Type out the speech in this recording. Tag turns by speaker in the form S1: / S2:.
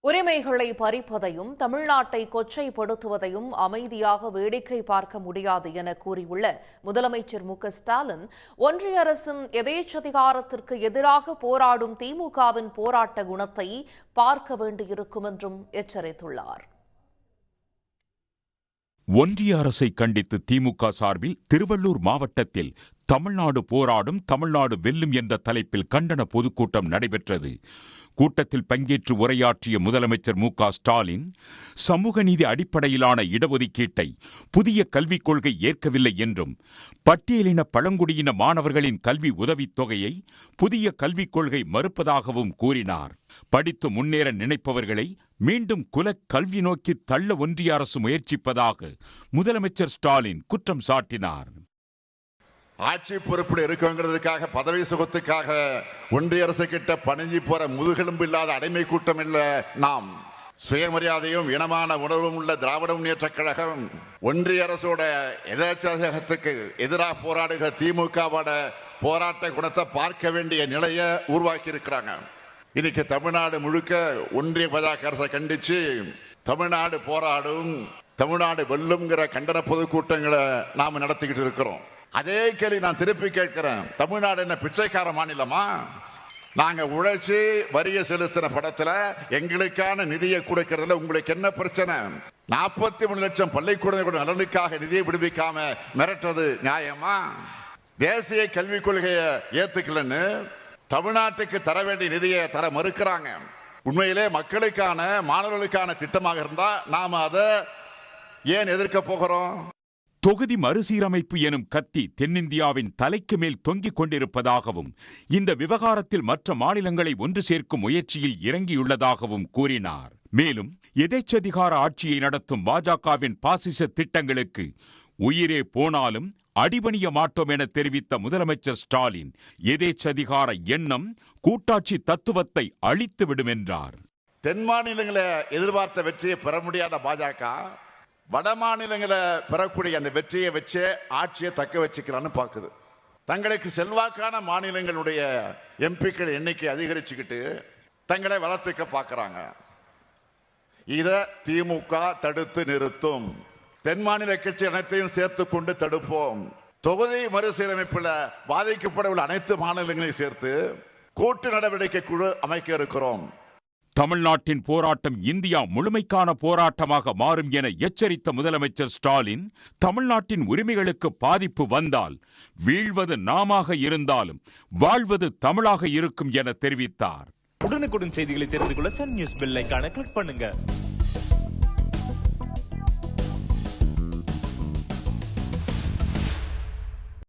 S1: உரிமைகளை பறிப்பதையும் தமிழ்நாட்டை கொச்சைப்படுத்துவதையும் அமைதியாக வேடிக்கை பார்க்க முடியாது என கூறியுள்ள முதலமைச்சர் மு.க.ஸ்டாலின், ஒன்றிய அரசின் எதேச்சதிகாரத்திற்கு எதிராக போராடும் திமுகவின் போராட்ட குணத்தை பார்க்க வேண்டியிருக்கும் என்றும் எச்சரித்துள்ளார்.
S2: ஒன்றிய அரசை கண்டித்து திமுக சார்பில் திருவள்ளூர் மாவட்டத்தில் தமிழ்நாடு போராடும், தமிழ்நாடு வெல்லும் என்ற தலைப்பில் கண்டன பொதுக்கூட்டம் நடைபெற்றது. கூட்டத்தில் பங்கேற்று உரையாற்றிய முதலமைச்சர் மு.க.ஸ்டாலின், சமூக நீதி அடிப்படையிலான இடஒதுக்கீட்டை புதிய கல்விக் கொள்கை ஏற்கவில்லை என்றும், பட்டியலின பழங்குடியின மாணவர்களின் கல்வி உதவித் தொகையை புதிய கல்விக் கொள்கை மறுப்பதாகவும் கூறினார். படித்து முன்னேற நினைப்பவர்களை மீண்டும் குலக் கல்வி நோக்கி தள்ள ஒன்றிய அரசு முயற்சிப்பதாக முதலமைச்சர் ஸ்டாலின் குற்றம் சாட்டினார்.
S3: ஆட்சி பொறுப்பில் இருக்குங்கிறதுக்காக, பதவி சுகத்துக்காக ஒன்றிய அரசு கிட்ட பணிஞ்சு போற முதுகெலும்பு இல்லாத அடிமை கூட்டம் இல்ல நாம். சுயமரியாதையும் இனமான உணர்வும் உள்ள திராவிட முன்னேற்ற கழகம் ஒன்றிய அரசோட எதாச்சத்துக்கு எதிராக போராடுகிற திமுகவோட போராட்ட குணத்தை பார்க்க வேண்டிய நிலையை உருவாக்கி இருக்கிறாங்க. இன்னைக்கு தமிழ்நாடு முழுக்க ஒன்றிய பாஜக அரசை கண்டிச்சு தமிழ்நாடு போராடும், தமிழ்நாடு வெல்லும்ங்கிற கண்டன பொதுக்கூட்டங்களை நாம நடத்திக்கிட்டு இருக்கிறோம். அதே கேள்வி நான் திருப்பி கேட்கிறேன், தமிழ்நாடு என்ன பிச்சைக்கார மாநிலமா? நாங்க உழைச்சி வரிய செலுத்தின படத்துல எங்களுக்கான நிதியை கொடுக்கறதுல உங்களுக்கு என்ன பிரச்சனை? 43 லட்சம் பள்ளிக்கூடங்களோட நலனுக்காக நிதியை விடுவிக்காம மிரட்டுறது நியாயமா? தேசிய கல்விக் கொள்கையை ஏத்துக்கலன்னு தமிழ்நாட்டுக்கு தர வேண்டிய நிதியை தர மறுக்கிறாங்க. உண்மையிலே மக்களுக்கான, மாணவர்களுக்கான திட்டமாக இருந்தா நாம அதை ஏன் எதிர்க்க போகிறோம்?
S2: தொகுதி மறுசீரமைப்பு எனும் கத்தி தென்னிந்தியாவின் தலைக்கு மேல் தொங்கிக் கொண்டிருப்பதாகவும், இந்த விவகாரத்தில் மற்ற மாநிலங்களை ஒன்று சேர்க்கும் முயற்சியில் இறங்கியுள்ளதாகவும் கூறினார். மேலும் எதேச்சதிகார ஆட்சியை நடத்தும் பாஜகவின் பாசிச திட்டங்களுக்கு உயிரே போனாலும் அடிபணிய மாட்டோம் என தெரிவித்த முதலமைச்சர் ஸ்டாலின், எதேச்சதிகார எண்ணம் கூட்டாட்சி தத்துவத்தை அழித்துவிடும் என்றார்.
S3: தென் மாநிலங்களை எதிர்பார்த்த வெற்றியை பெற முடியாத பாஜக வட மாநிலங்களை பெறக்கூடிய அந்த வெற்றியை வச்சு ஆட்சியை தக்க வச்சுக்கலான்னு பார்க்குது. தங்களுக்கு செல்வாக்கான மாநிலங்களுடைய எம்பிக்கள் எண்ணிக்கை அதிகரிச்சுக்கிட்டு தங்களை வளர்த்துக்க பார்க்கறாங்க. இதை திமுக தடுத்து நிறுத்தும். தென் மாநில கட்சி அனைத்தையும் சேர்த்து கொண்டு தடுப்போம். தொகுதி மறுசீரமைப்பில் பாதிக்கப்படவுள்ள அனைத்து மாநிலங்களையும் சேர்த்து கூட்டு நடவடிக்கை குழு அமைக்க இருக்கிறோம்.
S2: தமிழ்நாட்டின் போராட்டம் இந்தியா முழுமைக்கான போராட்டமாக மாறும் என எச்சரித்த முதலமைச்சர் ஸ்டாலின், தமிழ்நாட்டின் உரிமைகளுக்கு பாதிப்பு வந்தால் வீழ்வது நாமாக இருந்தாலும் வாழ்வது தமிழாக இருக்கும் என தெரிவித்தார்.
S4: உடனுக்குடன் செய்திகளை தெரிந்து கொள்ள சன் நியூஸ் பெல் ஐகானை கிளிக் பண்ணுங்க.